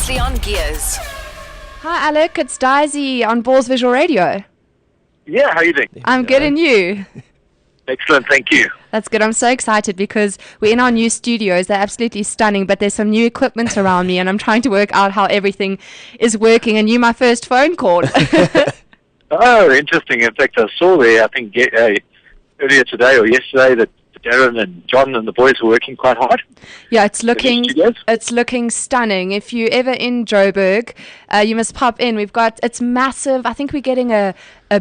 Previously on Gears. Hi Alec, it's Daisy on Balls Visual Radio. Yeah, how are you doing? I'm good, and you? Excellent, thank you. That's good. I'm so excited because we're in our new studios. They're absolutely stunning, but there's some new equipment around me and I'm trying to work out how everything is working, and you my first phone call. Oh, interesting. In fact, I saw there, I think earlier today or yesterday, that Darren and John and the boys were working quite hard. Yeah, it's looking stunning. If you're ever in Joburg, you must pop in. It's massive. I think we're getting a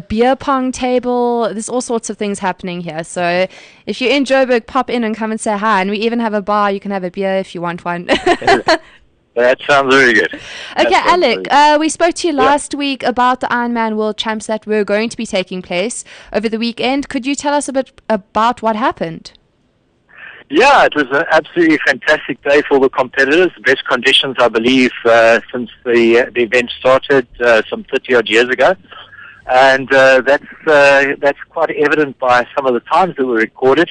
beer pong table. There's all sorts of things happening here. So if you're in Joburg, pop in and come and say hi. And we even have a bar. You can have a beer if you want one. That sounds very good. Okay, Alec, we spoke to you last week about the Ironman World Champs that were going to be taking place over the weekend. Could you tell us a bit about what happened? Yeah, it was an absolutely fantastic day for the competitors. The best conditions, I believe, since the event started some 30-odd years ago. And that's quite evident by some of the times that were recorded.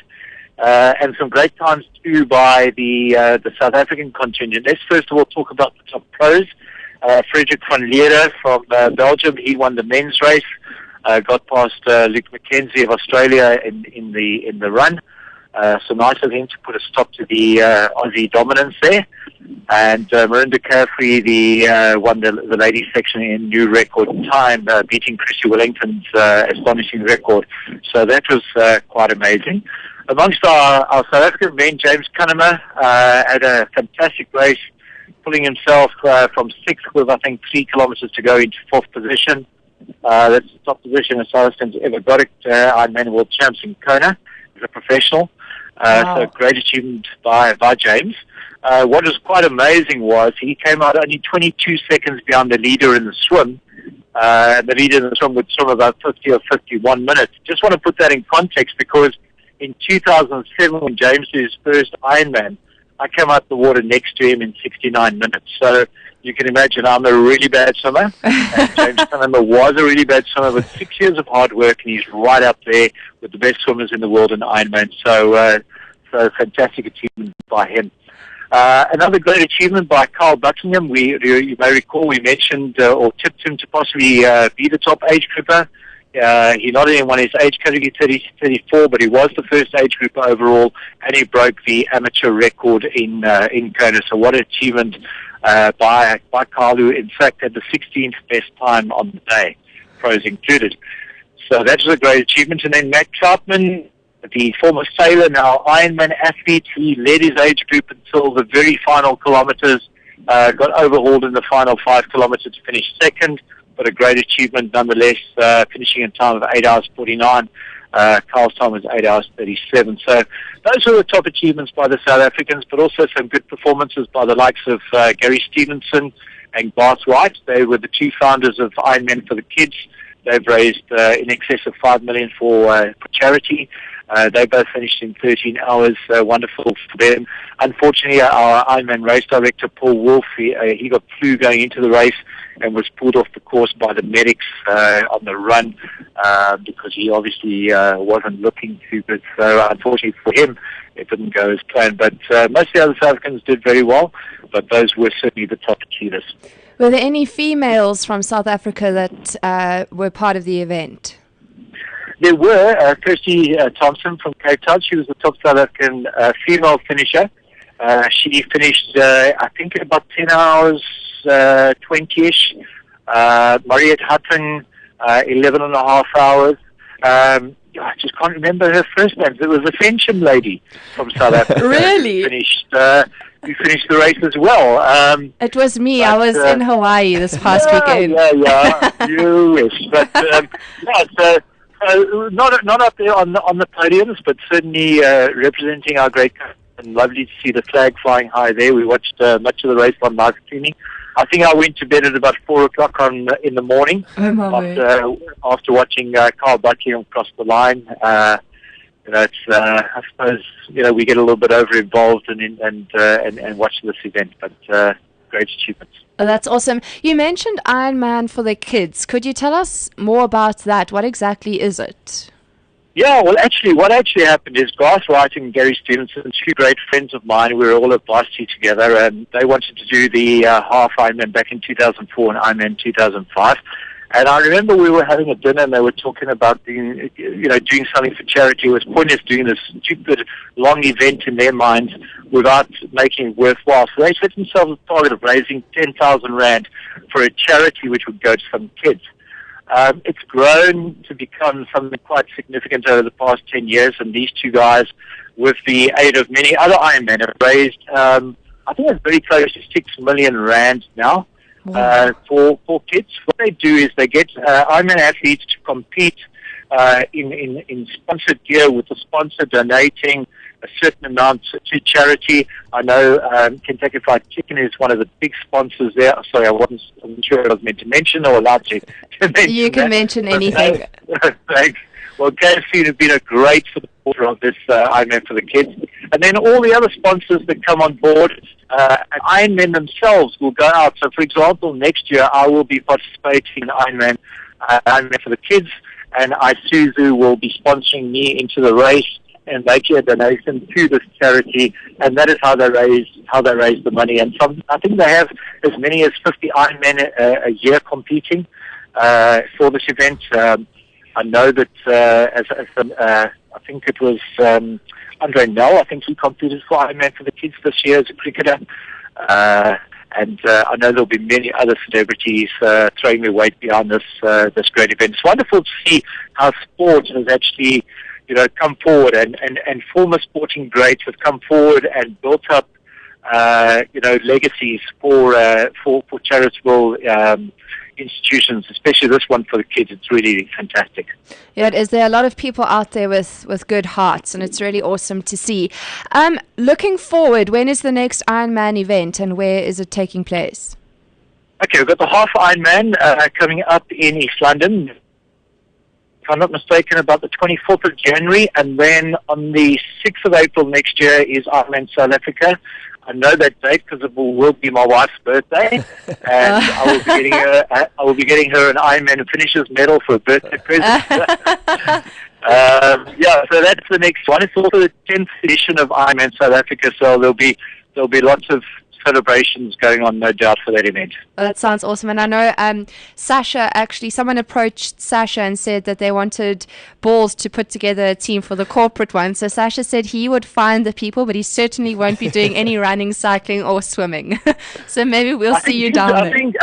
And some great times too by the South African contingent. Let's first of all talk about the top pros. Frederik van Leeuwen from Belgium, he won the men's race. Got past Luke McKenzie of Australia in the run. So nice of him to put a stop to the Aussie dominance there. And Marinda Carefree won the ladies section in new record time, beating Chrissy Wellington's astonishing record. So that was quite amazing. Amongst our South African men, James Cunningham had a fantastic race, pulling himself from sixth with, I think, 3 kilometers to go into fourth position. That's the top position a South African's ever got it. Ironman World Champs in Kona as a professional. Wow. So great achievement by James. What was quite amazing was he came out only 22 seconds behind the leader in the swim. The leader in the swim would swim about 50 or 51 minutes. Just want to put that in context because in 2007, when James did his first Ironman, I came out the water next to him in 69 minutes. So you can imagine I'm a really bad swimmer, and James Cunningham was a really bad swimmer, but 6 years of hard work, and he's right up there with the best swimmers in the world in Ironman. So fantastic achievement by him. Another great achievement by Carl Buckingham. You may recall we mentioned or tipped him to possibly be the top age grouper. He not only won his age category 30-34, but he was the first age grouper overall, and he broke the amateur record in Kona. So what an achievement by Carl, who in fact had the 16th best time on the day, pros included. So that was a great achievement. And then Matt Troutman, the former sailor, now Ironman athlete, he led his age group until the very final kilometers, got overhauled in the final 5 kilometers to finish second. But a great achievement nonetheless, finishing in time of 8 hours 49. Carl's time was 8 hours 37. So those were the top achievements by the South Africans, but also some good performances by the likes of Gary Stevenson and Bart Wright. They were the two founders of Ironman for the Kids. They've raised in excess of $5 million for charity. They both finished in 13 hours. Wonderful for them. Unfortunately, our Ironman race director, Paul Wolf, he got flu going into the race and was pulled off the course by the medics on the run because he obviously wasn't looking too good. So unfortunately for him, it didn't go as planned. But most of the other South Africans did very well, but those were certainly the top achievers. Were there any females from South Africa that were part of the event? There were. Kirsty Thompson from Cape Town. She was the top South African female finisher. She finished, I think, about 10 hours, 20-ish. Mariette Hutton, 11 and a half hours. I just can't remember her first name. It was a Fensham lady from South Africa. Really? Who finished the race as well. It was me. I was in Hawaii this past weekend. Yeah. You wish. But, so not up there on the podiums, but certainly representing our great country. And lovely to see the flag flying high there. We watched much of the race on live streaming. I think I went to bed at about 4 o'clock in the morning after watching Carl Buckingham cross the line. It's I suppose we get a little bit over involved and watch this event, but great achievements. Oh, that's awesome. You mentioned Ironman for the Kids. Could you tell us more about that? What exactly is it? Yeah, well, actually, what actually happened is Garth Writing and Gary Stevenson, two great friends of mine, we were all at varsity together, and they wanted to do the half Ironman back in 2004 and Ironman 2005. And I remember we were having a dinner, and they were talking about doing something for charity. It was pointless doing this stupid long event in their minds without making it worthwhile. So they set themselves a target of raising 10,000 Rand for a charity which would go to some kids. It's grown to become something quite significant over the past 10 years, and these two guys, with the aid of many other Ironmen, have raised, I think it's very close to 6 million Rand now for kids. What they do is they get Ironman athletes to compete in sponsored gear, with the sponsor donating a certain amount to charity. I know Kentucky Fried Chicken is one of the big sponsors there. Sorry, I wasn't sure I was meant to mention or allowed to mention. You can mention anything. Thanks. Well, KFC has been a great supporter of this Ironman for the kids. And then all the other sponsors that come on board, Ironmen themselves will go out. So, for example, next year I will be participating in Ironman for the kids, and Isuzu will be sponsoring me into the race and making a donation to this charity, and that is how they raise the money. And I think they have as many as 50 Ironmen a year competing for this event. I know that I think it was Andre Nell. I think he competed for Ironman for the kids this year as a cricketer. And I know there'll be many other celebrities throwing their weight behind this great event. It's wonderful to see how sport has actually come forward, and former sporting greats have come forward and built up, legacies for charitable institutions, especially this one for the kids. It's really fantastic. Yeah, it is. There are a lot of people out there with good hearts, and it's really awesome to see. Looking forward, when is the next Ironman event, and where is it taking place? Okay, we've got the half Ironman coming up in East London, if I'm not mistaken, about the 24th of January, and then on the 6th of April next year is Ironman South Africa. I know that date because it will be my wife's birthday, and I will be getting her an Ironman Finishers medal for a birthday present. So that's the next one. It's also the 10th edition of Ironman South Africa, so there'll be lots of celebrations going on, no doubt, for that event. Well, that sounds awesome. And I know Sasha, actually, someone approached Sasha and said that they wanted Balls to put together a team for the corporate one. So Sasha said he would find the people, but he certainly won't be doing any running, cycling, or swimming. So maybe we'll see you down there.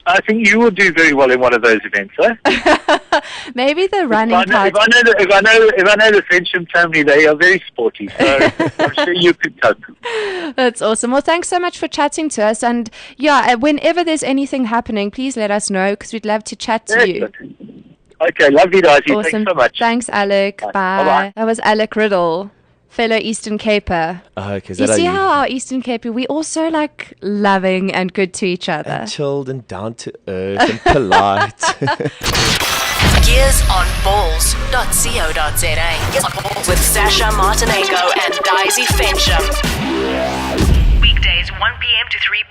I think you will do very well in one of those events, eh? Maybe the running part. If I know the Frencham family, they are very sporty, so I'm sure you could cope. That's awesome. Well, thanks so much for chatting to us, and whenever there's anything happening, please let us know, because we'd love to chat to you. Okay, lovely, Daisy. Awesome. Thanks so much. Thanks, Alec. Bye. Bye-bye. That was Alec Riddle, fellow Eastern Caper. Okay, you see how our Eastern Caper, we also like loving and good to each other, and chilled and down to earth and polite. Gears on balls.co.za. With Sasha Martinengo and Daisy Fensham. Weekdays 1 p.m. to 3 p.m.